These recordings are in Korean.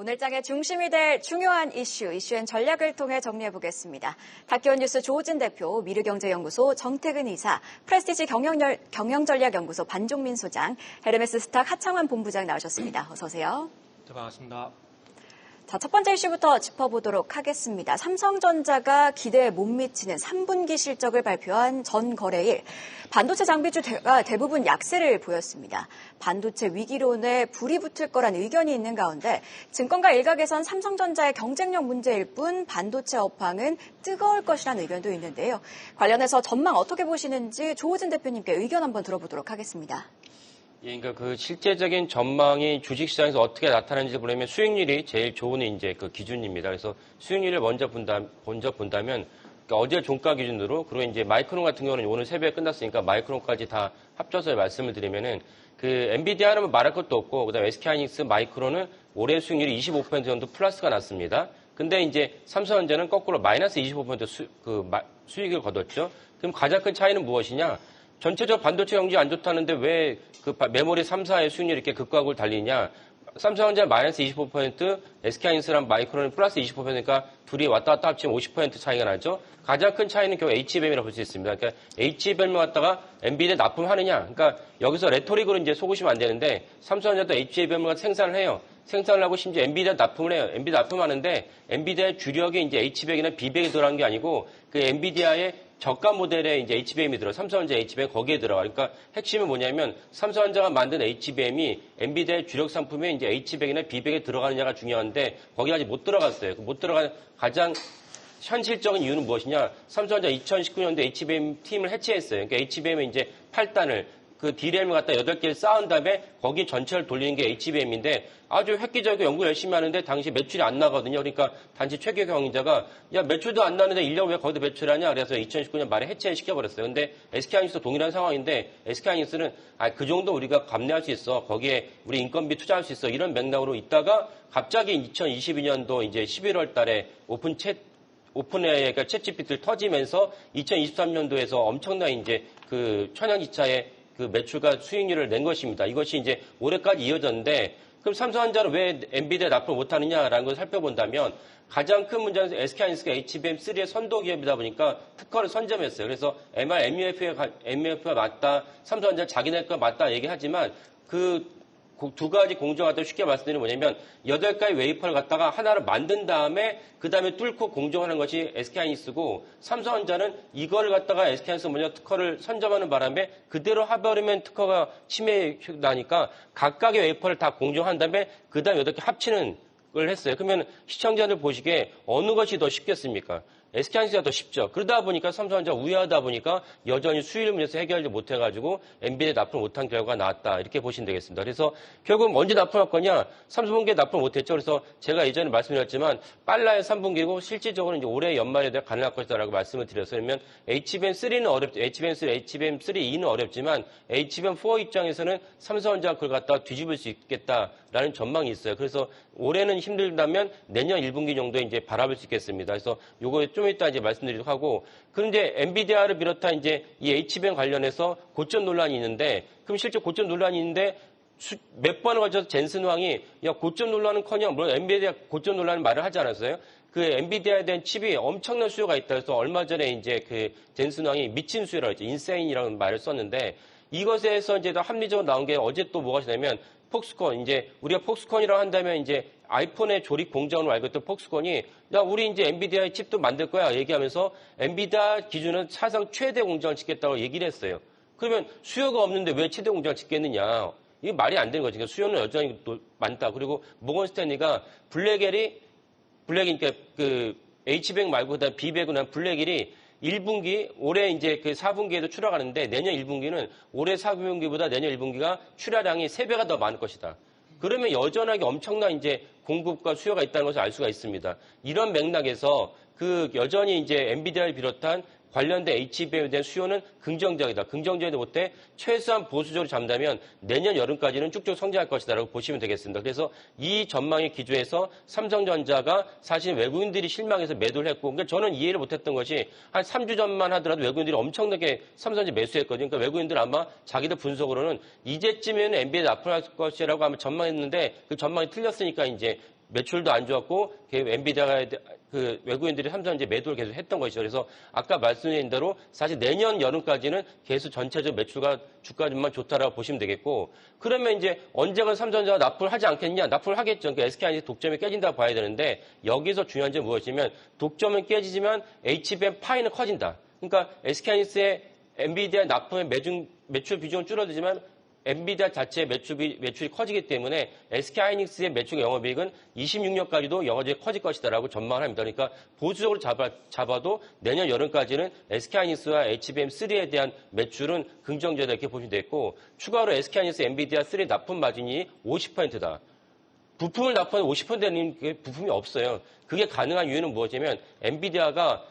오늘 장의 중심이 될 중요한 이슈앤 전략을 통해 정리해보겠습니다. 다큐온 뉴스 조우진 대표, 미르경제연구소 정태근 이사, 프레스티지 경영전략연구소 반종민 소장, 헤르메스 스탁 하창환 본부장 나오셨습니다. 어서 오세요. 네, 반갑습니다. 자, 첫 번째 이슈부터 짚어보도록 하겠습니다. 삼성전자가 기대에 못 미치는 3분기 실적을 발표한 전 거래일, 반도체 장비주가 대부분 약세를 보였습니다. 반도체 위기론에 불이 붙을 거란 의견이 있는 가운데 증권가 일각에선 삼성전자의 경쟁력 문제일 뿐 반도체 업황은 뜨거울 것이라는 의견도 있는데요. 관련해서 전망 어떻게 보시는지 조우진 대표님께 의견 한번 들어보도록 하겠습니다. 예, 그러니까 그 실제적인 전망이 주식시장에서 어떻게 나타나는지 보려면 수익률이 제일 좋은 이제 그 기준입니다. 그래서 수익률을 먼저 본다면, 그러니까 어제 종가 기준으로, 그리고 이제 마이크론 같은 경우는 오늘 새벽에 끝났으니까 마이크론까지 다 합쳐서 말씀을 드리면은 그 엔비디아는 말할 것도 없고, 그다음에 SK하이닉스, 마이크론은 올해 수익률이 25% 정도 플러스가 났습니다. 근데 이제 삼성전자는 거꾸로 마이너스 25% 수익을 거뒀죠. 그럼 가장 큰 차이는 무엇이냐? 전체적 반도체 경기 안 좋다는데 왜 그 메모리 3사의 수익률이 이렇게 극과극을 달리냐? 삼성전자 마이너스 25%, SK하이닉스랑 마이크론은 플러스 25%니까 둘이 왔다 갔다 합치면 50% 차이가 나죠. 가장 큰 차이는 결국 HBM이라고 볼 수 있습니다. 그러니까 HBM을 갖다가 엔비디아에 납품하느냐? 그러니까 여기서 레토릭으로 이제 속으시면 안 되는데 삼성전자도 HBM을 생산을 해요. 생산을 하고 심지어 엔비디아 납품을 해요. 엔비디아 납품하는데 엔비디아의 주력이 이제 H백이나 B백이 들어간 게 아니고 그 엔비디아의 저가 모델에 이제 HBM이 들어, 삼성전자 HBM 거기에 들어가. 그러니까 핵심은 뭐냐면 삼성전자가 만든 HBM이 엔비디아의 주력 상품에 이제 H백이나 B백에 들어가느냐가 중요한데 거기 아직 못 들어갔어요. 못 들어간 가장 현실적인 이유는 무엇이냐? 삼성전자 2019년도에 HBM 팀을 해체했어요. 그러니까 HBM의 이제 8단을 그 DRAM을 갖다 8개를 쌓은 다음에 거기 전체를 돌리는 게 HBM인데 아주 획기적이고 연구 열심히 하는데 당시 매출이 안 나거든요. 그러니까 단지 최규 경영자가 야 매출도 안 나는데 1년 왜 거기다 매출하냐? 그래서 2019년 말에 해체시켜버렸어요. 근데 SK하이닉스도 동일한 상황인데 SK하이닉스는 그 정도 우리가 감내할 수 있어. 거기에 우리 인건비 투자할 수 있어. 이런 맥락으로 있다가 갑자기 2022년도 이제 11월 달에 오픈AI가 챗GPT를 터지면서 2023년도에서 엄청난 이제 그 천연기차의 그 매출과 수익률을 낸 것입니다. 이것이 이제 올해까지 이어졌는데 그럼 삼성전자는 왜 엔비디아 납품을 못하느냐라는 걸 살펴본다면 가장 큰 문제는 SK하이닉스가 HBM3의 선도 기업이다 보니까 특허를 선점했어요. 그래서 MRMUF가 맞다, 삼성전자 자기네 거 맞다 얘기하지만 그 두 가지 공정하다고 쉽게 말씀드리는 뭐냐면 8가지 웨이퍼를 갖다가 하나를 만든 다음에 그 다음에 뚫고 공정하는 것이 SK하이닉스고 삼성전자는 이거를 갖다가 SK하이닉스 먼저 특허를 선점하는 바람에 그대로 해버리면 특허가 침해나니까 각각의 웨이퍼를 다 공정한 다음에 그 다음에 8개 합치는 걸 했어요. 그러면 시청자들 보시기에 어느 것이 더 쉽겠습니까? SK하이닉스가 더 쉽죠. 그러다 보니까 삼성전자가 우회하다 보니까 여전히 수익을 문제에서 해결하지 못해가지고 엔비디아에 납품 못한 결과가 나왔다. 이렇게 보시면 되겠습니다. 그래서 결국 언제 납품할 거냐? 3분기에 납품 못했죠. 그래서 제가 예전에 말씀드렸지만 빨라야 3분기고 실질적으로 이제 올해 연말에 대해 가능할 것이다라고 말씀을 드렸어요. 그러면 HBM3는 어렵죠. HBM3E는 어렵지만 HBM4 입장에서는 삼성전자가 그걸 갖다가 뒤집을 수 있겠다라는 전망이 있어요. 그래서 올해는 힘들다면 내년 1분기 정도에 이제 바라볼 수 있겠습니다. 그래서 요거 좀 이따 이제 말씀드리도록 하고, 그런데 엔비디아를 비롯한 이제 이 HBM 관련해서 고점 논란이 있는데, 그럼 실제 고점 논란이 있는데 몇 번을 걸쳐서 젠슨 황이 야 고점 논란은커녕 물론 엔비디아 고점 논란은 말을 하지 않았어요. 그 엔비디아에 대한 칩이 엄청난 수요가 있다 해서 얼마 전에 이제 그 젠슨 황이 미친 수요라고 했죠. 인세인이라는 말을 썼는데 이것에서 이제 합리적으로 나온 게 어제 또 뭐가 있냐면 폭스콘, 이제 우리가 폭스콘이라고 한다면 이제 아이폰의 조립 공장으로 알고 있던 폭스콘이 야 우리 이제 엔비디아의 칩도 만들 거야 얘기하면서 엔비디아 기준은 사상 최대 공장을 짓겠다고 얘기를 했어요. 그러면 수요가 없는데 왜 최대 공장을 짓겠느냐? 이게 말이 안 되는 거죠. 그러니까 수요는 여전히 많다. 그리고 모건 스탠리가 블랙이니까 그 H백 말고 그다음 B백은 한 블랙일이 1분기, 올해 이제 그 4분기에도 출하가는데 내년 1분기는 올해 4분기보다 내년 1분기가 출하량이 3배가 더 많을 것이다. 그러면 여전하게 엄청난 이제 공급과 수요가 있다는 것을 알 수가 있습니다. 이런 맥락에서 그 여전히 이제 엔비디아를 비롯한 관련된 HBM에 대한 수요는 긍정적이다. 긍정적이다 못해 최소한 보수적으로 잡는다면 내년 여름까지는 쭉쭉 성장할 것이다라고 보시면 되겠습니다. 그래서 이 전망의 기조에서 삼성전자가 사실 외국인들이 실망해서 매도를 했고, 그러니까 저는 이해를 못했던 것이 한 3주 전만 하더라도 외국인들이 엄청나게 삼성전자 매수했거든요. 그러니까 외국인들 아마 자기들 분석으로는 이제쯤에는 엔비디아 납품할 것이라고 아마 전망했는데 그 전망이 틀렸으니까 이제 매출도 안 좋았고 엔비디아가 그 외국인들이 삼성전자 매도를 계속 했던 것이죠. 그래서 아까 말씀드린 대로 사실 내년 여름까지는 계속 전체적 매출과 주가만 좋다라고 보시면 되겠고, 그러면 이제 언제가 삼성전자가 납부를 하지 않겠냐? 납부를 하겠죠. 그러니까 SK하이닉스 독점이 깨진다고 봐야 되는데, 여기서 중요한 점은 무엇이냐면 독점은 깨지지만 HBM 파이는 커진다. 그러니까 SK하이닉스의 엔비디아 납품의 매출 비중은 줄어들지만 엔비디아 자체의 매출이 커지기 때문에 SK하이닉스의 매출 영업이익은 26년까지도 여전히 커질 것이다라고 전망을 합니다. 그러니까 보수적으로 잡아도 내년 여름까지는 SK하이닉스와 HBM3에 대한 매출은 긍정적이다 이렇게 보시면 되겠고, 추가로 SK하이닉스 엔비디아 3 납품 마진이 50%다. 부품을 납품하는 50% 되는 부품이 없어요. 그게 가능한 이유는 무엇이냐면 엔비디아가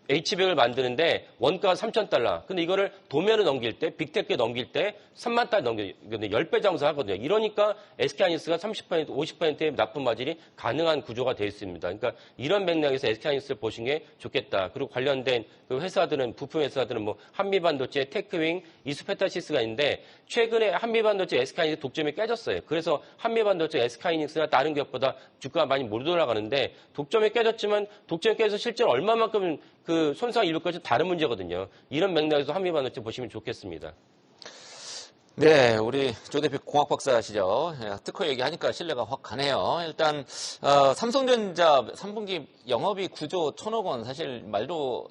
HBM을 만드는데 원가가 $3,000. 근데 이거를 도면을 넘길 때, 빅테크에 넘길 때 $30,000 넘겨요. 10배 장사하거든요. 이러니까 SK하이닉스가 30%, 50%의 납품 마진이 가능한 구조가 되어 있습니다. 그러니까 이런 맥락에서 SK하이닉스를 보시는 게 좋겠다. 그리고 관련된 그 회사들은, 부품 회사들은 뭐 한미반도체, 테크윙, 이스페타시스가 있는데 최근에 한미반도체 SK하이닉스 독점이 깨졌어요. 그래서 한미반도체 SK하이닉스나 다른 기업보다 주가가 많이 못 올라가는데 독점이 깨졌지만 독점이 깨져서 실제로 얼마만큼 그 손상을 입을 것이 다른 문제거든요. 이런 맥락에서 한미반도체 보시면 좋겠습니다. 네, 우리 조 대표 공학 박사시죠. 특허 얘기하니까 신뢰가 확 가네요. 일단 삼성전자 3분기 영업이익 9조 1,000억 원, 사실 말도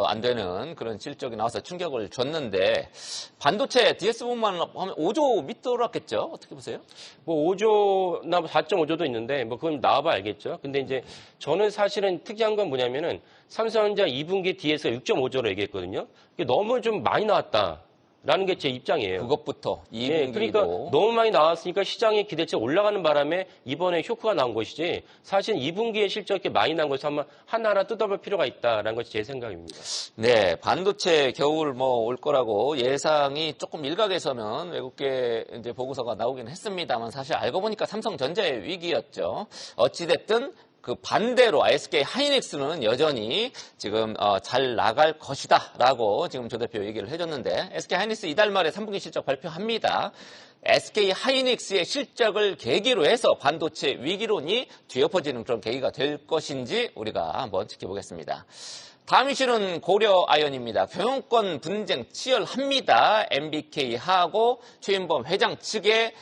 안 되는 그런 실적이 나와서 충격을 줬는데, 반도체 DS 부분만 하면 5조 밑돌았겠죠? 어떻게 보세요? 뭐 5조나 4.5조도 있는데 뭐 그건 나와봐 알겠죠. 근데 이제 저는 사실은 특이한 건 뭐냐면은 삼성전자 2분기 DS가 6.5조로 얘기했거든요. 이게 너무 좀 많이 나왔다. 라는 게 제 입장이에요. 그것부터 2분기도. 네, 그러니까 너무 많이 나왔으니까 시장의 기대치가 올라가는 바람에 이번에 쇼크가 나온 것이지, 사실 2분기에 실적 이렇게 많이 난 것을 한번 하나하나 뜯어볼 필요가 있다라는 것이 제 생각입니다. 네, 반도체 겨울 뭐 올 거라고 예상이 조금 일각에서는 외국계 이제 보고서가 나오긴 했습니다만, 사실 알고 보니까 삼성전자의 위기였죠. 어찌됐든 그 반대로 SK 하이닉스는 여전히 지금 잘 나갈 것이다라고 지금 조 대표 얘기를 해줬는데, SK 하이닉스 이달 말에 3분기 실적 발표합니다. SK 하이닉스의 실적을 계기로 해서 반도체 위기론이 뒤엎어지는 그런 계기가 될 것인지 우리가 한번 지켜보겠습니다. 다음 이슈는 고려아연입니다. 경영권 분쟁 치열합니다. MBK하고 최인범 회장 측의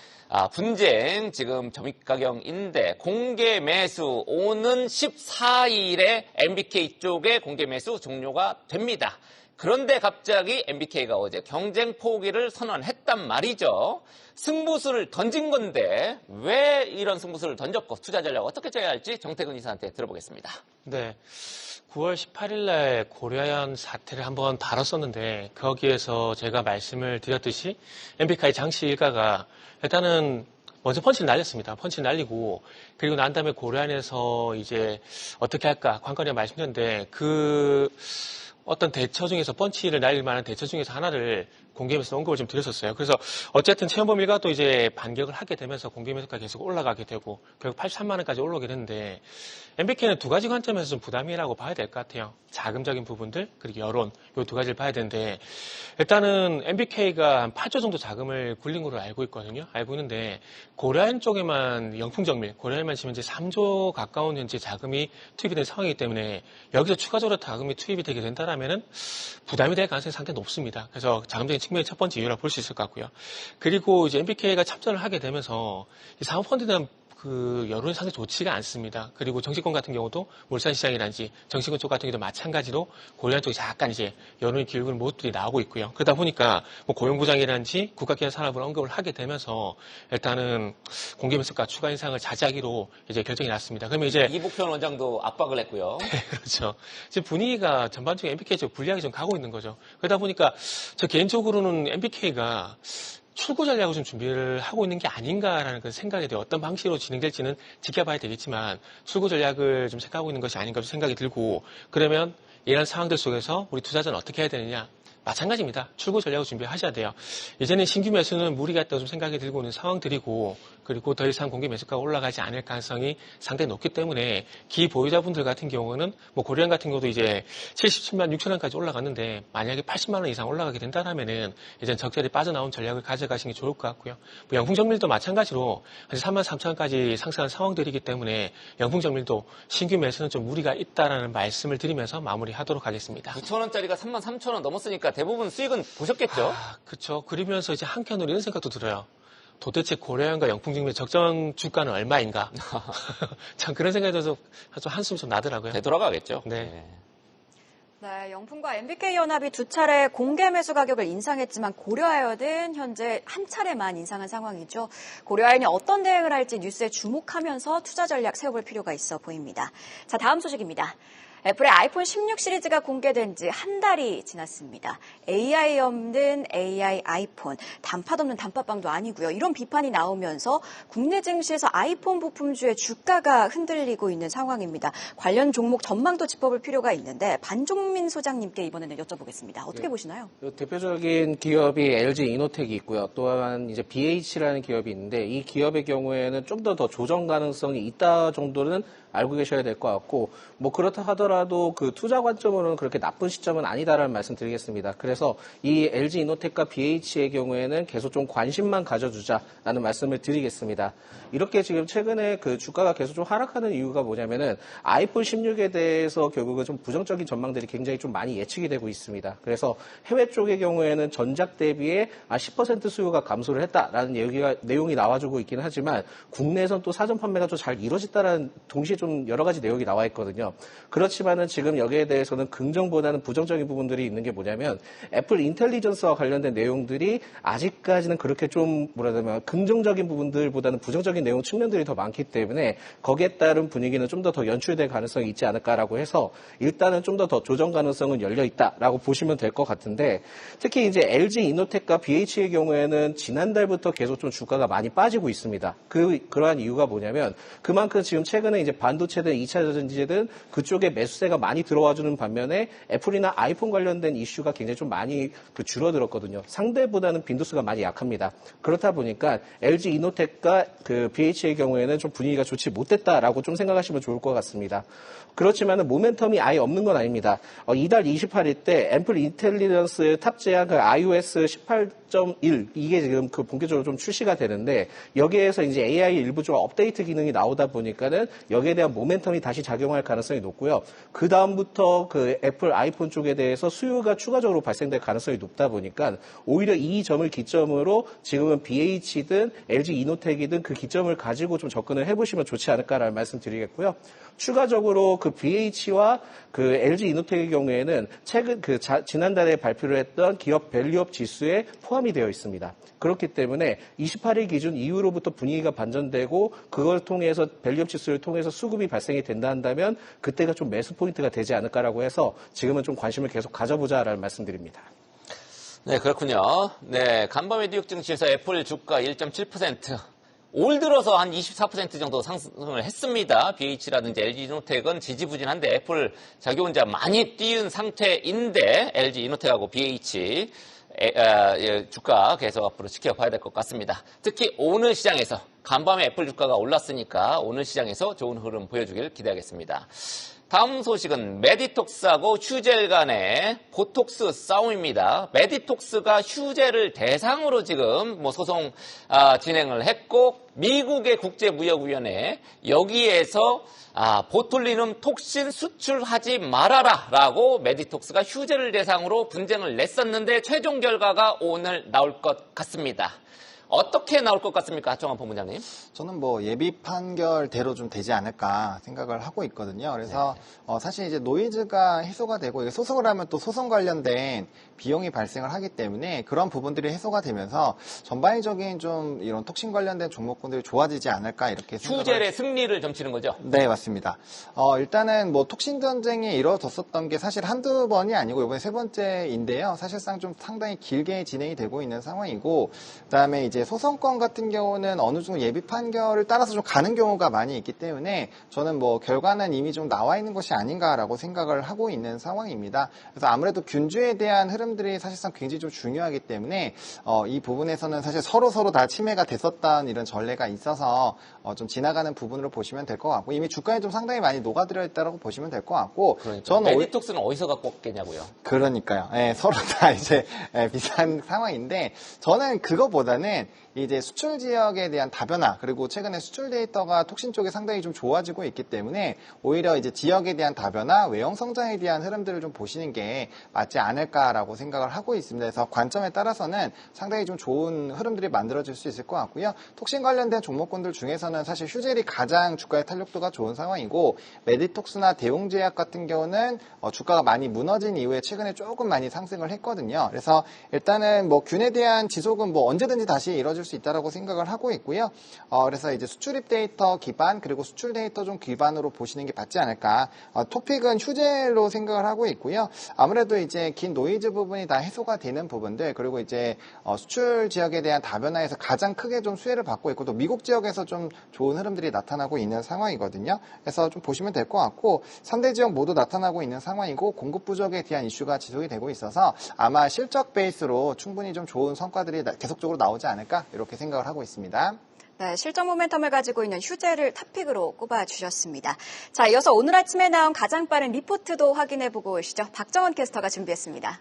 분쟁, 지금 점입가경인데 공개 매수 오는 14일에 MBK 쪽에 공개 매수 종료가 됩니다. 그런데 갑자기 MBK가 어제 경쟁 포기를 선언했단 말이죠. 승부수를 던진 건데 왜 이런 승부수를 던졌고 투자 전략 어떻게 짜야 할지 정태근 이사한테 들어보겠습니다. 네. 9월 18일 날 고려아연 사태를 한번 다뤘었는데, 거기에서 제가 말씀을 드렸듯이 MBK 장씨 일가가 일단은 먼저 펀치를 날렸습니다. 펀치를 날리고, 그리고 난 다음에 고려아연에서 이제 어떻게 할까 관건에 말씀드렸는데, 그 어떤 대처 중에서 펀치를 날릴 만한 대처 중에서 하나를 공개매수 언급을 좀 드렸었어요. 그래서 어쨌든 최연범 일가도 이제 반격을 하게 되면서 공개매수가 계속 올라가게 되고 결국 83만 원까지 올라오게 됐는데, MBK는 두 가지 관점에서 좀 부담이라고 봐야 될 것 같아요. 자금적인 부분들 그리고 여론, 이 두 가지를 봐야 되는데, 일단은 MBK가 한 8조 정도 자금을 굴린 걸로 알고 있거든요. 알고 있는데 고려아연 쪽에만 영풍정밀, 고려아연만 치면 이제 3조 가까운 현재 자금이 투입이 된 상황이기 때문에 여기서 추가적으로 자금이 투입이 되게 된다라면은 부담이 될 가능성이 상당히 높습니다. 그래서 자금적인 측면이 첫 번째 이유라고 볼 수 있을 것 같고요. 그리고 이제 MBK가 참전을 하게 되면서 이 사모펀드에 대한 그 여론이 상당히 좋지가 않습니다. 그리고 정치권 같은 경우도 울산시장이라든지 정치권 쪽 같은 경우도 마찬가지로 고려아연 쪽에 약간 이제 여론이 길고는 모습들이 나오고 있고요. 그러다 보니까 뭐 고용부장이라든지 국가기관 산업을 언급을 하게 되면서 일단은 공개매수가 추가 인상을 자제하기로 이제 결정이 났습니다. 그러면 이제 이복현 원장도 압박을 했고요. 네, 그렇죠. 지금 분위기가 전반적으로 MBK 쪽 불리하게 좀 가고 있는 거죠. 그러다 보니까 저 개인적으로는 MBK가 출구 전략을 좀 준비를 하고 있는 게 아닌가라는 그 생각이 돼요. 어떤 방식으로 진행될지는 지켜봐야 되겠지만 출구 전략을 좀 생각하고 있는 것이 아닌가 생각이 들고, 그러면 이런 상황들 속에서 우리 투자자는 어떻게 해야 되느냐? 마찬가지입니다. 출구 전략을 준비하셔야 돼요. 이제는 신규 매수는 무리가 있다고 좀 생각이 들고 있는 상황들이고, 그리고 더 이상 공개 매수가가 올라가지 않을 가능성이 상당히 높기 때문에 기보유자분들 같은 경우는 뭐 고려형 같은 경우도 이제 77만 6천 원까지 올라갔는데 만약에 80만 원 이상 올라가게 된다면 이제 적절히 빠져나온 전략을 가져가시는 게 좋을 것 같고요. 뭐 영풍정밀도 마찬가지로 3만 3천 원까지 상승한 상황들이기 때문에 영풍정밀도 신규 매수는 좀 무리가 있다라는 말씀을 드리면서 마무리하도록 하겠습니다. 9,000원짜리가 3만 3천 원 넘었으니까 대부분 수익은 보셨겠죠? 그렇죠. 그러면서 이제 한켠으로 이런 생각도 들어요. 도대체 고려형과 영풍정밀 적정 주가는 얼마인가? 참 그런 생각이 들어서 한숨 좀 나더라고요. 되돌아가겠죠. 네. 네, 영풍과 MBK연합이 두 차례 공개 매수 가격을 인상했지만 고려아연은 현재 한 차례만 인상한 상황이죠. 고려아연이 어떤 대응을 할지 뉴스에 주목하면서 투자 전략 세워볼 필요가 있어 보입니다. 자, 다음 소식입니다. 애플의 아이폰 16 시리즈가 공개된 지 한 달이 지났습니다. AI 없는 AI 아이폰, 단팥 없는 단팥빵도 아니고요. 이런 비판이 나오면서 국내 증시에서 아이폰 부품주의 주가가 흔들리고 있는 상황입니다. 관련 종목 전망도 짚어볼 필요가 있는데 반종민 소장님께 이번에는 여쭤보겠습니다. 어떻게 보시나요? 대표적인 기업이 LG 이노텍이 있고요. 또한 이제 BH라는 기업이 있는데 이 기업의 경우에는 좀 더 조정 가능성이 있다 정도는 알고 계셔야 될 것 같고 뭐 그렇다 하더라도 그 투자 관점으로는 그렇게 나쁜 시점은 아니다라는 말씀 드리겠습니다. 그래서 이 LG 이노텍과 BH의 경우에는 계속 좀 관심만 가져주자라는 말씀을 드리겠습니다. 이렇게 지금 최근에 그 주가가 계속 좀 하락하는 이유가 뭐냐면은 아이폰 16에 대해서 결국은 좀 부정적인 전망들이 굉장히 좀 많이 예측이 되고 있습니다. 그래서 해외 쪽의 경우에는 전작 대비에 10% 수요가 감소를 했다라는 내용이 나와주고 있긴 하지만 국내에선 또 사전 판매가 좀 잘 이루어졌다라는 동시에 좀 여러 가지 내용이 나와 있거든요. 그렇지만은 지금 여기에 대해서는 긍정보다는 부정적인 부분들이 있는 게 뭐냐면 애플 인텔리전스와 관련된 내용들이 아직까지는 그렇게 좀 뭐라 해야 되나 긍정적인 부분들보다는 부정적인 내용 측면들이 더 많기 때문에 거기에 따른 분위기는 좀 더 연출될 가능성이 있지 않을까라고 해서 일단은 좀 더 조정 가능성은 열려 있다라고 보시면 될 것 같은데 특히 이제 LG 이노텍과 BH의 경우에는 지난달부터 계속 좀 주가가 많이 빠지고 있습니다. 그러한 이유가 뭐냐면 그만큼 지금 최근에 이제 반도체든 2차 전지든 그쪽에 매수세가 많이 들어와주는 반면에 애플이나 아이폰 관련된 이슈가 굉장히 좀 많이 줄어들었거든요. 상대보다는 빈도수가 많이 약합니다. 그렇다 보니까 LG 이노텍과 그 BH의 경우에는 좀 분위기가 좋지 못했다라고 좀 생각하시면 좋을 것 같습니다. 그렇지만은 모멘텀이 아예 없는 건 아닙니다. 이달 28일 때 애플 인텔리전스에 탑재한 그 iOS 18.1 이게 지금 그 본격적으로 좀 출시가 되는데 여기에서 이제 AI 일부 좀 업데이트 기능이 나오다 보니까는 여기에 대한 모멘텀이 다시 작용할 가능성이 높고요. 그 다음부터 그 애플 아이폰 쪽에 대해서 수요가 추가적으로 발생될 가능성이 높다 보니까 오히려 이 점을 기점으로 지금은 BH든 LG 이노텍이든 그 기점을 가지고 좀 접근을 해보시면 좋지 않을까라는 말씀드리겠고요. 추가적으로 그 BH와 그 LG 이노텍의 경우에는 최근 지난달에 발표를 했던 기업 밸류업 지수에 포함이 되어 있습니다. 그렇기 때문에 28일 기준 이후로부터 분위기가 반전되고 그걸 통해서 밸류업 지수를 통해서 수급이 발생이 된다 한다면 그때가 좀 매수 포인트가 되지 않을까라고 해서 지금은 좀 관심을 계속 가져보자라는 말씀드립니다. 네, 그렇군요. 네, 간밤의 뉴욕 증시에서 애플 주가 1.7%. 올 들어서 한 24% 정도 상승을 했습니다. BH라든지 LG 이노텍은 지지부진한데 애플 자기 혼자 많이 띄운 상태인데 LG 이노텍하고 BH 주가 계속 앞으로 지켜봐야 될 것 같습니다. 특히 오늘 시장에서 간밤에 애플 주가가 올랐으니까 오늘 시장에서 좋은 흐름 보여주길 기대하겠습니다. 다음 소식은 메디톡스하고 휴젤 간의 보톡스 싸움입니다. 메디톡스가 휴젤을 대상으로 지금 소송 진행을 했고 미국의 국제무역위원회 여기에서 보툴리눔 톡신 수출하지 말아라라고 메디톡스가 휴젤을 대상으로 분쟁을 냈었는데 최종 결과가 오늘 나올 것 같습니다. 어떻게 나올 것 같습니까? 하청환 본부장님. 저는 예비 판결대로 좀 되지 않을까 생각을 하고 있거든요. 그래서 사실 이제 노이즈가 해소가 되고 소송을 하면 또 소송 관련된 비용이 발생을 하기 때문에 그런 부분들이 해소가 되면서 전반적인 좀 이런 톡신 관련된 종목군들이 좋아지지 않을까 이렇게 생각을. 휴젤의 승리를 점치는 거죠? 네, 맞습니다. 일단은 톡신 전쟁이 이루어졌었던 게 사실 한두 번이 아니고 이번에 세 번째인데요. 사실상 좀 상당히 길게 진행이 되고 있는 상황이고 그다음에 이제 이제 소송권 같은 경우는 어느 정도 예비 판결을 따라서 좀 가는 경우가 많이 있기 때문에 저는 뭐 결과는 이미 좀 나와 있는 것이 아닌가라고 생각을 하고 있는 상황입니다. 그래서 아무래도 균주에 대한 흐름들이 사실상 굉장히 좀 중요하기 때문에 이 부분에서는 사실 서로 다 침해가 됐었던 이런 전례가 있어서 좀 지나가는 부분으로 보시면 될 것 같고 이미 주가에 좀 상당히 많이 녹아들어 있다고 보시면 될 것 같고 그러니까. 저는 메디톡스는 어디서 갖고 왔겠냐고요. 그러니까요. 예, 서로 다 이제 비슷한 상황인데 저는 그거보다는 이제 수출 지역에 대한 다변화 그리고 최근에 수출 데이터가 톡신 쪽에 상당히 좀 좋아지고 있기 때문에 오히려 이제 지역에 대한 다변화, 외형 성장에 대한 흐름들을 좀 보시는 게 맞지 않을까라고 생각을 하고 있습니다. 그래서 관점에 따라서는 상당히 좀 좋은 흐름들이 만들어질 수 있을 것 같고요. 톡신 관련된 종목군들 중에서는 사실 휴젤이 가장 주가의 탄력도가 좋은 상황이고 메디톡스나 대웅제약 같은 경우는 주가가 많이 무너진 이후에 최근에 조금 많이 상승을 했거든요. 그래서 일단은 뭐 균에 대한 지속은 뭐 언제든지 다시 이뤄질 수 있다라고 생각을 하고 있고요. 그래서 이제 수출입 데이터 기반 그리고 수출 데이터 좀 기반으로 보시는 게 맞지 않을까. 토픽은 휴젤로 생각을 하고 있고요. 아무래도 이제 긴 노이즈 부분이 다 해소가 되는 부분들 그리고 이제 수출 지역에 대한 다변화에서 가장 크게 좀 수혜를 받고 있고 또 미국 지역에서 좀 좋은 흐름들이 나타나고 있는 상황이거든요. 그래서 좀 보시면 될 것 같고 3대 지역 모두 나타나고 있는 상황이고 공급 부족에 대한 이슈가 지속이 되고 있어서 아마 실적 베이스로 충분히 좀 좋은 성과들이 계속적으로 나오지 않을까 이렇게 생각을 하고 있습니다. 네, 실적 모멘텀을 가지고 있는 휴젤을 탑픽으로 꼽아주셨습니다. 자, 이어서 오늘 아침에 나온 가장 빠른 리포트도 확인해보고 오시죠. 박정원 캐스터가 준비했습니다.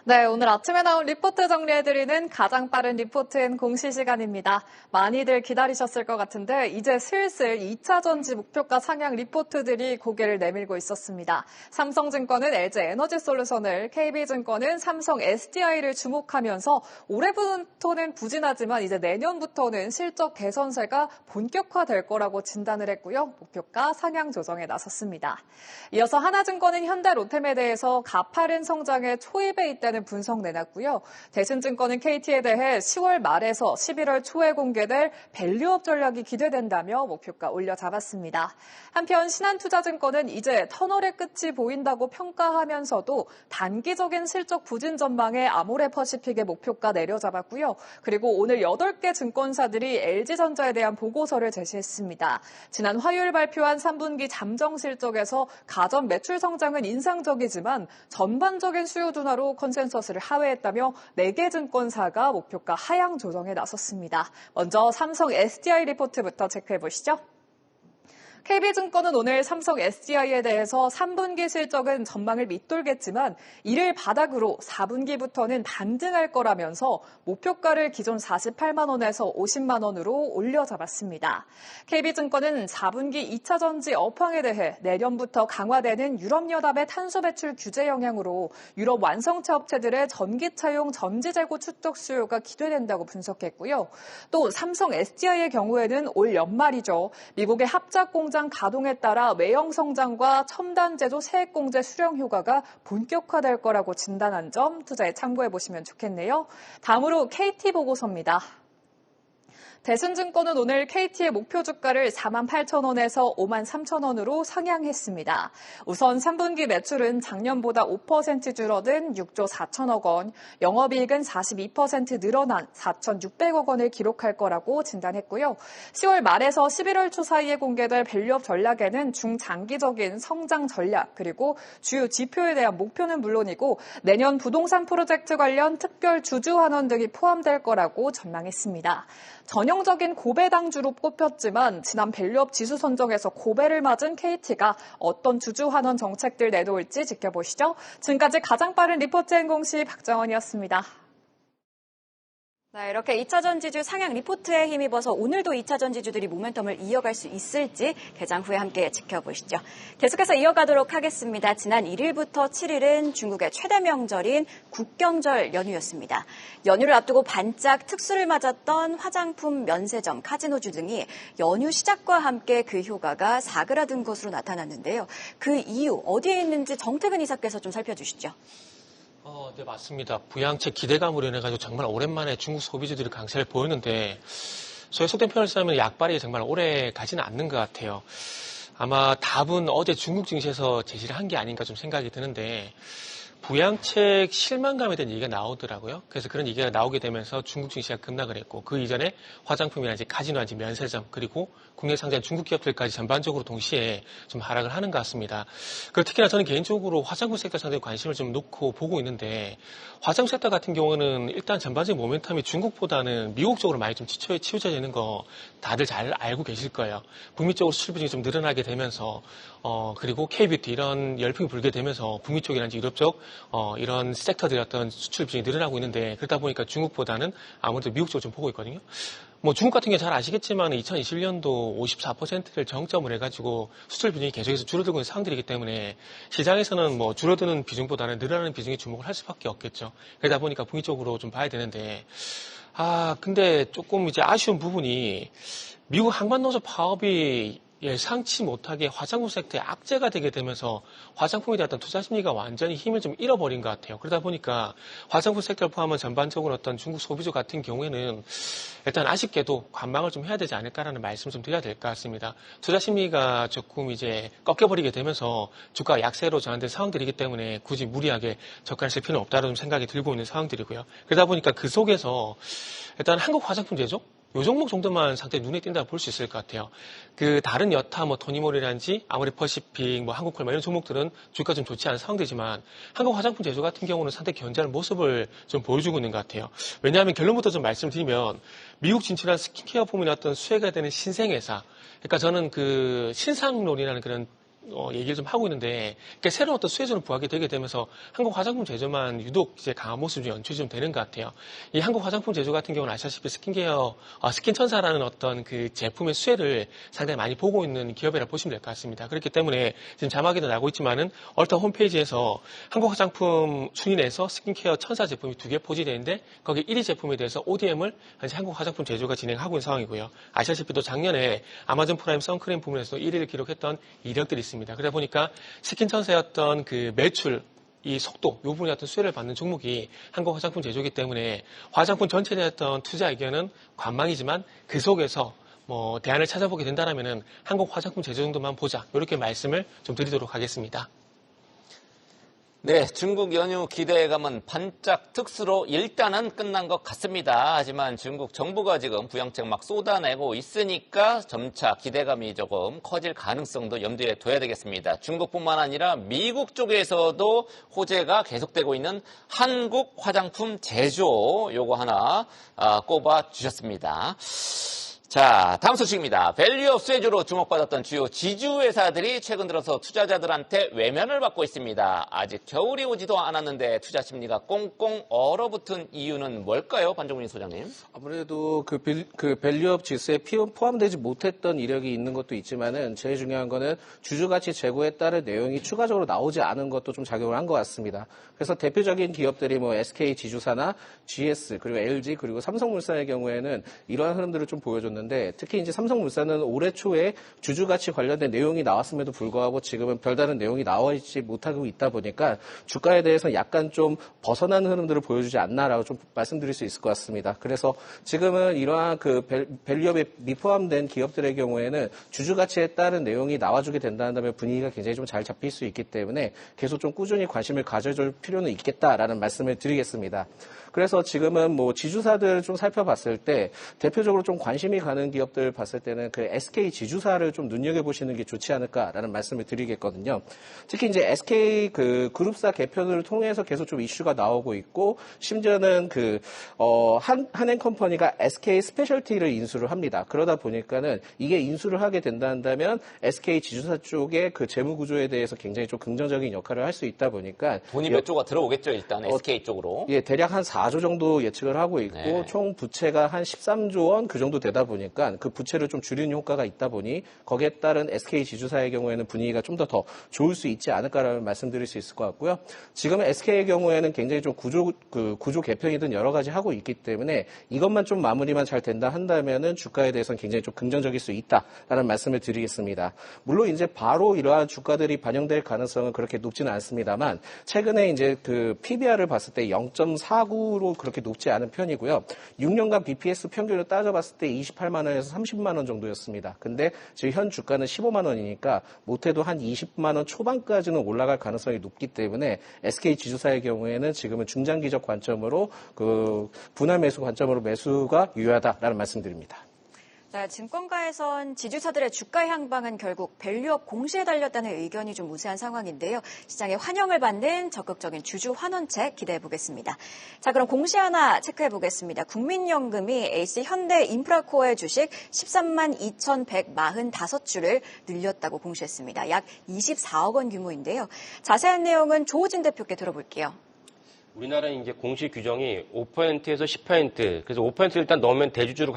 네, 오늘 아침에 나온 리포트 정리해드리는 가장 빠른 리포트인 공시시간입니다. 많이들 기다리셨을 것 같은데 이제 슬슬 2차 전지 목표가 상향 리포트들이 고개를 내밀고 있었습니다. 삼성증권은 LG에너지솔루션을, KB증권은 삼성 SDI를 주목하면서 올해부터는 부진하지만 이제 내년부터는 실적 개선세가 본격화될 거라고 진단을 했고요. 목표가 상향 조정에 나섰습니다. 이어서 하나증권은 현대 롯데메대에서 가파른 성장에 초입에 있다는 분석 내놨고요. 대신증권은 KT에 대해 10월 말에서 11월 초에 공개될 밸류업 전략이 기대된다며 목표가 올려잡았습니다. 한편 신한투자증권은 이제 터널의 끝이 보인다고 평가하면서도 단기적인 실적 부진 전망에 아모레퍼시픽의 목표가 내려잡았고요. 그리고 오늘 8개 증권사들이 LG전자에 대한 보고서를 제시했습니다. 지난 화요일 발표한 3분기 잠정 실적에서 가전 매출 성장은 인상적이지만 전반적인 수요 둔화로 컨센서스를 하회했다며 4개 증권사가 목표가 하향 조정에 나섰습니다. 먼저 삼성 SDI 리포트부터 체크해보시죠. KB증권은 오늘 삼성 SDI에 대해서 3분기 실적은 전망을 밑돌겠지만 이를 바닥으로 4분기부터는 반등할 거라면서 목표가를 기존 48만 원에서 50만 원으로 올려잡았습니다. KB증권은 4분기 2차 전지 업황에 대해 내년부터 강화되는 유럽연합의 탄소 배출 규제 영향으로 유럽 완성차 업체들의 전기차용 전지 재고 축적 수요가 기대된다고 분석했고요. 또 삼성 SDI의 경우에는 올 연말이죠. 미국의 합작 공장 가동에 따라 외형 성장과 첨단 제조 세액 공제 수령 효과가 본격화될 거라고 진단한 점 투자에 참고해 보시면 좋겠네요. 다음으로 KT 보고서입니다. 대신증권은 오늘 KT의 목표 주가를 48,000원에서 53,000원으로 상향했습니다. 우선 3분기 매출은 작년보다 5% 줄어든 6조 4천억 원, 영업이익은 42% 늘어난 4,600억 원을 기록할 거라고 진단했고요. 10월 말에서 11월 초 사이에 공개될 밸류업 전략에는 중장기적인 성장 전략 그리고 주요 지표에 대한 목표는 물론이고 내년 부동산 프로젝트 관련 특별 주주 환원 등이 포함될 거라고 전망했습니다. 전형적인 고배당주로 꼽혔지만 지난 밸류업 지수 선정에서 고배를 맞은 KT가 어떤 주주 환원 정책들 내놓을지 지켜보시죠. 지금까지 가장 빠른 리포트 행공시 박정원이었습니다. 네, 이렇게 2차 전지주 상향 리포트에 힘입어서 오늘도 2차 전지주들이 모멘텀을 이어갈 수 있을지 개장 후에 함께 지켜보시죠. 계속해서 이어가도록 하겠습니다. 지난 1일부터 7일은 중국의 최대 명절인 국경절 연휴였습니다. 연휴를 앞두고 반짝 특수를 맞았던 화장품, 면세점, 카지노주 등이 연휴 시작과 함께 그 효과가 사그라든 것으로 나타났는데요. 그 이유 어디에 있는지 정태근 이사께서 좀 살펴주시죠. 네, 맞습니다. 부양책 기대감으로 인해가지고 정말 오랜만에 중국 소비주들이 강세를 보였는데, 저희 속된 표현을 쓰면 약발이 정말 오래 가지는 않는 것 같아요. 아마 답은 어제 중국 증시에서 제시를 한 게 아닌가 좀 생각이 드는데, 부양책 실망감에 대한 얘기가 나오더라고요. 그래서 그런 얘기가 나오게 되면서 중국 증시가 급락을 했고 그 이전에 화장품이나 이제 카지노, 면세점 그리고 국내 상장 중국 기업들까지 전반적으로 동시에 좀 하락을 하는 것 같습니다. 그리고 특히나 저는 개인적으로 화장품 섹터 상당히 관심을 좀 놓고 보고 있는데 화장품 섹터 같은 경우는 일단 전반적인 모멘텀이 중국보다는 미국 쪽으로 많이 좀 치우쳐져 있는 거 다들 잘 알고 계실 거예요. 북미 쪽으로 수출 비중이 좀 늘어나게 되면서 그리고 K뷰티 이런 열풍이 불게 되면서 북미 쪽이라든지 유럽 쪽 이런 섹터들의 어떤 수출 비중이 늘어나고 있는데 그러다 보니까 중국보다는 아무래도 미국 쪽을 좀 보고 있거든요. 뭐 중국 같은 경우 잘 아시겠지만 2021년도 54%를 정점을 해가지고 수출 비중이 계속해서 줄어들고 있는 상황들이기 때문에 시장에서는 뭐 줄어드는 비중보다는 늘어나는 비중에 주목을 할 수밖에 없겠죠. 그러다 보니까 북미 쪽으로 좀 봐야 되는데 근데 조금 이제 아쉬운 부분이 미국 항만노조 파업이 예상치 못하게 화장품 섹터에 악재가 되게 되면서 화장품에 대한 투자 심리가 완전히 힘을 좀 잃어버린 것 같아요. 그러다 보니까 화장품 섹터를 포함한 전반적으로 어떤 중국 소비주 같은 경우에는 일단 아쉽게도 관망을 좀 해야 되지 않을까라는 말씀을 좀 드려야 될 것 같습니다. 투자 심리가 조금 이제 꺾여버리게 되면서 주가가 약세로 전환된 상황들이기 때문에 굳이 무리하게 접근하실 필요는 없다는 생각이 들고 있는 상황들이고요. 그러다 보니까 그 속에서 일단 한국 화장품 제조 요 종목 정도만 상당히 눈에 띈다고 볼 수 있을 것 같아요. 그 다른 여타 뭐 토니모리라든지 아모레퍼시픽 뭐 한국콜 이런 종목들은 주가 좀 좋지 않은 상황이지만 한국 화장품 제조 같은 경우는 상당히 견제하는 모습을 좀 보여주고 있는 것 같아요. 왜냐하면 결론부터 좀 말씀드리면 미국 진출한 스킨케어 부문의 어떤 수혜가 되는 신생회사. 그러니까 저는 그 신상론이라는 그런 얘기를 좀 하고 있는데, 그러니까 새로운 어떤 수혜주는 부각이 되게 되면서 한국 화장품 제조만 유독 이제 강한 모습이 연출이 좀 되는 것 같아요. 이 한국 화장품 제조 같은 경우는 아시다시피 스킨천사라는 어떤 그 제품의 수혜를 상당히 많이 보고 있는 기업이라 보시면 될 것 같습니다. 그렇기 때문에 지금 자막에도 나오고 있지만은 얼타 홈페이지에서 한국 화장품 순위 내에서 스킨케어 천사 제품이 2개 포진되어 있는데 거기 1위 제품에 대해서 ODM을 현재 한국 화장품 제조가 진행하고 있는 상황이고요. 아시다시피 또 작년에 아마존 프라임 선크림 부문에서 1위를 기록했던 이력들이 있습니다. 그러다 보니까 스킨천사였던 그 매출 이 속도, 이 부분의 어떤 수혜를 받는 종목이 한국 화장품 제조이기 때문에 화장품 전체에 대한 어떤 투자 의견은 관망이지만 그 속에서 뭐 대안을 찾아보게 된다면은 한국 화장품 제조 정도만 보자. 이렇게 말씀을 좀 드리도록 하겠습니다. 네, 중국 연휴 기대감은 반짝 특수로 일단은 끝난 것 같습니다. 하지만 중국 정부가 지금 부양책 막 쏟아내고 있으니까 점차 기대감이 조금 커질 가능성도 염두에 둬야 되겠습니다. 중국뿐만 아니라 미국 쪽에서도 호재가 계속되고 있는 한국 화장품 제조 요거 하나 꼽아 주셨습니다. 자, 다음 소식입니다. 밸류업 수혜주로 주목받았던 주요 지주회사들이 최근 들어서 투자자들한테 외면을 받고 있습니다. 아직 겨울이 오지도 않았는데 투자 심리가 꽁꽁 얼어붙은 이유는 뭘까요? 반정민 소장님. 아무래도 그 밸류업 지수에 포함되지 못했던 이력이 있는 것도 있지만은 제일 중요한 거는 주주가치 제고에 따른 내용이 추가적으로 나오지 않은 것도 좀 작용을 한 것 같습니다. 그래서 대표적인 기업들이 뭐 SK 지주사나 GS 그리고 LG 그리고 삼성물산의 경우에는 이러한 흐름들을 좀 보여줬는데 특히 이제 삼성물산은 올해 초에 주주가치 관련된 내용이 나왔음에도 불구하고 지금은 별다른 내용이 나와 있지 못하고 있다 보니까 주가에 대해서 약간 좀 벗어나는 흐름들을 보여주지 않나라고 좀 말씀드릴 수 있을 것 같습니다. 그래서 지금은 이러한 그 밸류업에 미포함된 기업들의 경우에는 주주가치에 따른 내용이 나와주게 된다면 분위기가 굉장히 좀 잘 잡힐 수 있기 때문에 계속 좀 꾸준히 관심을 가져줄 필요는 있겠다라는 말씀을 드리겠습니다. 그래서 지금은 뭐 지주사들 좀 살펴봤을 때 대표적으로 좀 관심이 가는 기업들 봤을 때는 그 SK 지주사를 좀 눈여겨보시는 게 좋지 않을까라는 말씀을 드리겠거든요. 특히 이제 SK 그 그룹사 개편을 통해서 계속 좀 이슈가 나오고 있고 심지어는 그 한행컴퍼니가 SK 스페셜티를 인수를 합니다. 그러다 보니까는 이게 인수를 하게 된다면 SK 지주사 쪽의 그 재무 구조에 대해서 굉장히 좀 긍정적인 역할을 할 수 있다 보니까 돈이 몇 조가 들어오겠죠, 일단 SK 쪽으로. 예, 대략 한 4조 정도 예측을 하고 있고 네. 총 부채가 한 13조 원 그 정도 되다 보니까 그 부채를 좀 줄이는 효과가 있다 보니 거기에 따른 SK 지주사의 경우에는 분위기가 좀 더 좋을 수 있지 않을까라는 말씀드릴 수 있을 것 같고요. 지금 SK의 경우에는 굉장히 좀 구조 개편이든 여러 가지 하고 있기 때문에 이것만 좀 마무리만 잘 된다 한다면은 주가에 대해서는 굉장히 좀 긍정적일 수 있다라는 말씀을 드리겠습니다. 물론 이제 바로 이러한 주가들이 반영될 가능성은 그렇게 높지는 않습니다만 최근에 이제 그 PBR을 봤을 때 0.49로 그렇게 높지 않은 편이고요. 6년간 BPS 평균을 따져봤을 때 28만 원에서 30만 원 정도였습니다. 근데 지금 현 주가는 15만 원이니까 못해도 한 20만 원 초반까지는 올라갈 가능성이 높기 때문에 SK 지주사의 경우에는 지금은 중장기적 관점으로 그 분할 매수 관점으로 매수가 유효하다라는 말씀드립니다. 네, 증권가에선 지주사들의 주가 향방은 결국 밸류업 공시에 달렸다는 의견이 좀 우세한 상황인데요. 시장의 환영을 받는 적극적인 주주 환원책 기대해 보겠습니다. 자, 그럼 공시 하나 체크해 보겠습니다. 국민연금이 HC현대인프라코어의 주식 13만 2,145주를 늘렸다고 공시했습니다. 약 24억 원 규모인데요. 자세한 내용은 조우진 대표께 들어볼게요. 우리나라는 이제 공시 규정이 5%에서 10%, 그래서 5% 일단 넣으면 대주주로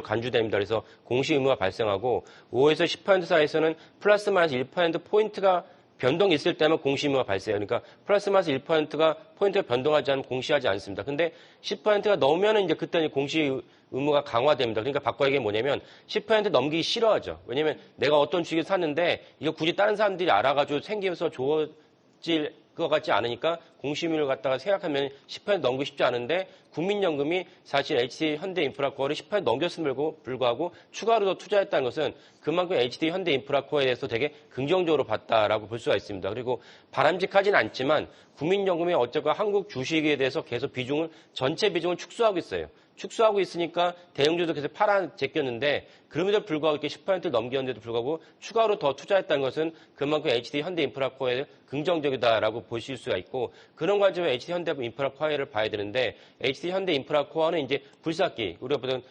간주됩니다. 그래서 공시 의무가 발생하고 5에서 10% 사이에서는 플러스 마이너스 1% 포인트가 변동이 있을 때만 공시 의무가 발생해요. 그러니까 플러스 마이너스 1%가 포인트가 변동하지 않으면 공시하지 않습니다. 근데 10%가 넘으면 이제 그때는 공시 의무가 강화됩니다. 그러니까 바꿔 얘기는 뭐냐면 10% 넘기기 싫어하죠. 왜냐면 내가 어떤 주식을 샀는데 이거 굳이 다른 사람들이 알아가지고 생기면서 좋아질 것 같지 않으니까 공시의무를 갖다가 생각하면 10% 넘기고 싶지 않은데 국민연금이 사실 HD현대인프라코어를 10% 넘겼음에도 불구하고 추가로 더 투자했다는 것은 그만큼 HD현대인프라코어에 대해서 되게 긍정적으로 봤다라고 볼 수가 있습니다. 그리고 바람직하진 않지만 국민연금이 어쨌건 한국 주식에 대해서 계속 전체 비중을 축소하고 있어요. 축소하고 있으니까 대형주도 계속 제꼈는데 그럼에도 불구하고 이렇게 10%를 넘겼는데도 불구하고 추가로 더 투자했다는 것은 그만큼 HD현대인프라코어에 긍정적이다라고 보실 수가 있고 그런 관점에서 HD현대인프라코어를 봐야 되는데 HD현대인프라코어는 이제 굴삭기 우리가 보던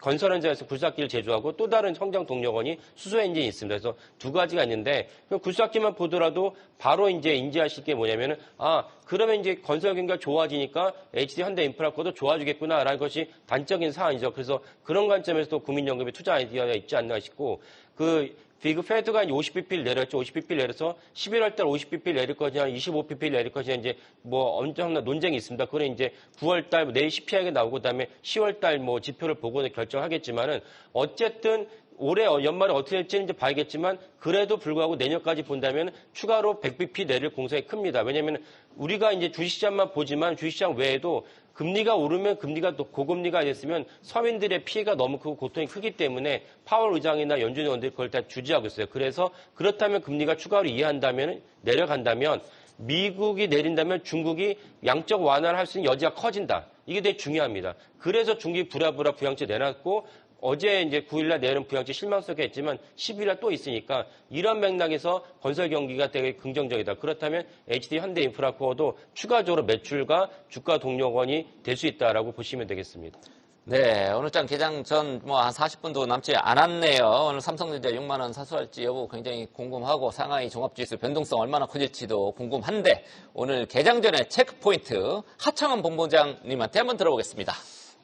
건설 현장에서 굴삭기를 제조하고 또 다른 성장 동력원이 수소 엔진이 있습니다. 그래서 두 가지가 있는데 굴삭기만 보더라도 바로 이제 인지하실 게 뭐냐면은 그러면 이제 건설 경기가 좋아지니까 HD현대인프라코어도 좋아지겠구나라는 것이 단적인 사안이죠. 그래서 그런 관점에서 또 국민연금의 투자 아이디어가 있지 않나 싶고 비그 페드가 이제 50bp를 내렸죠. 50bp를 내려서 11월 달 50bp를 내릴 것이냐, 25bp를 내릴 것이냐, 이제 엄청난 논쟁이 있습니다. 그건 이제 9월 달 내일 CPI가 나오고, 그다음에 10월 달 지표를 보고 결정하겠지만은, 어쨌든 올해 연말에 어떻게 될지는 이제 봐야겠지만, 그래도 불구하고 내년까지 본다면 추가로 100bp 내릴 공산이 큽니다. 왜냐면 우리가 이제 주식시장만 보지만 주식시장 외에도 금리가 오르면 금리가 또 고금리가 됐으면 서민들의 피해가 너무 크고 고통이 크기 때문에 파월 의장이나 연준 의원들이 그걸 다 주지하고 있어요. 그래서 그렇다면 금리가 추가로 내려간다면 미국이 내린다면 중국이 양적 완화를 할 수 있는 여지가 커진다. 이게 되게 중요합니다. 그래서 중국이 부랴부랴 부양책 내놨고 어제 이제 9일날 내는 부양책 실망스럽게 했지만 10일날 또 있으니까 이런 맥락에서 건설 경기가 되게 긍정적이다. 그렇다면 HD현대인프라코어도 추가적으로 매출과 주가 동력원이 될 수 있다라고 보시면 되겠습니다. 네, 오늘 장 개장 전 한 40분도 남지 않았네요. 오늘 삼성전자 6만 원 사수할지 여부 굉장히 궁금하고 상하이 종합지수 변동성 얼마나 커질지도 궁금한데 오늘 개장 전에 체크포인트 하창원 본부장님한테 한번 들어보겠습니다.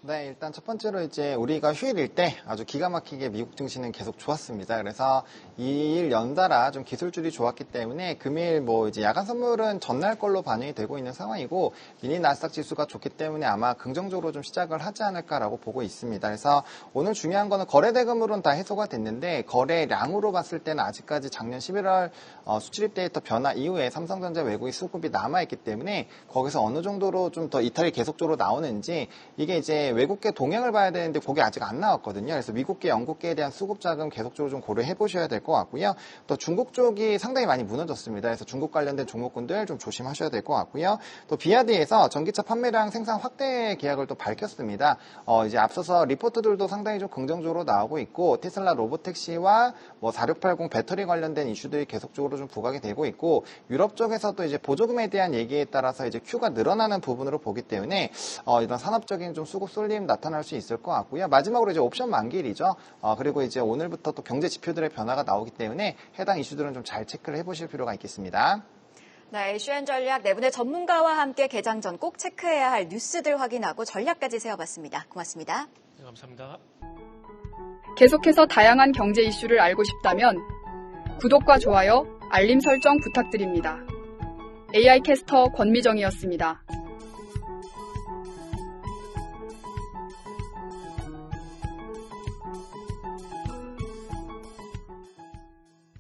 네, 일단 첫 번째로 이제 우리가 휴일일 때 아주 기가 막히게 미국 증시는 계속 좋았습니다. 그래서 2일 연달아 좀 기술줄이 좋았기 때문에 금일 이제 야간 선물은 전날 걸로 반영이 되고 있는 상황이고 미니 나스닥 지수가 좋기 때문에 아마 긍정적으로 좀 시작을 하지 않을까라고 보고 있습니다. 그래서 오늘 중요한 거는 거래 대금으로는 다 해소가 됐는데 거래량으로 봤을 때는 아직까지 작년 11월 수출입 데이터 변화 이후에 삼성전자 외국인 수급이 남아있기 때문에 거기서 어느 정도로 좀 더 이탈이 계속적으로 나오는지 이게 이제 외국계 동향을 봐야 되는데 그게 아직 안 나왔거든요. 그래서 미국계, 영국계에 대한 수급 자금 계속적으로 좀 고려해 보셔야 될 것 같고요. 또 중국 쪽이 상당히 많이 무너졌습니다. 그래서 중국 관련된 종목군들 좀 조심하셔야 될 것 같고요. 또 비아드에서 전기차 판매량 생산 확대 계약을 또 밝혔습니다. 이제 앞서서 리포트들도 상당히 좀 긍정적으로 나오고 있고 테슬라 로보택시와 4680 배터리 관련된 이슈들이 계속적으로 좀 부각이 되고 있고 유럽 쪽에서도 이제 보조금에 대한 얘기에 따라서 이제 큐가 늘어나는 부분으로 보기 때문에 이런 산업적인 좀 수급 쏠림 나타날 수 있을 것 같고요. 마지막으로 이제 옵션 만기일이죠. 그리고 이제 오늘부터 또 경제 지표들의 변화가 나오기 때문에 해당 이슈들은 좀 잘 체크를 해보실 필요가 있겠습니다. 네, 이슈앤전략 네 분의 전문가와 함께 개장 전 꼭 체크해야 할 뉴스들 확인하고 전략까지 세워봤습니다. 고맙습니다. 네, 감사합니다. 계속해서 다양한 경제 이슈를 알고 싶다면 구독과 좋아요, 알림 설정 부탁드립니다. AI 캐스터 권미정이었습니다.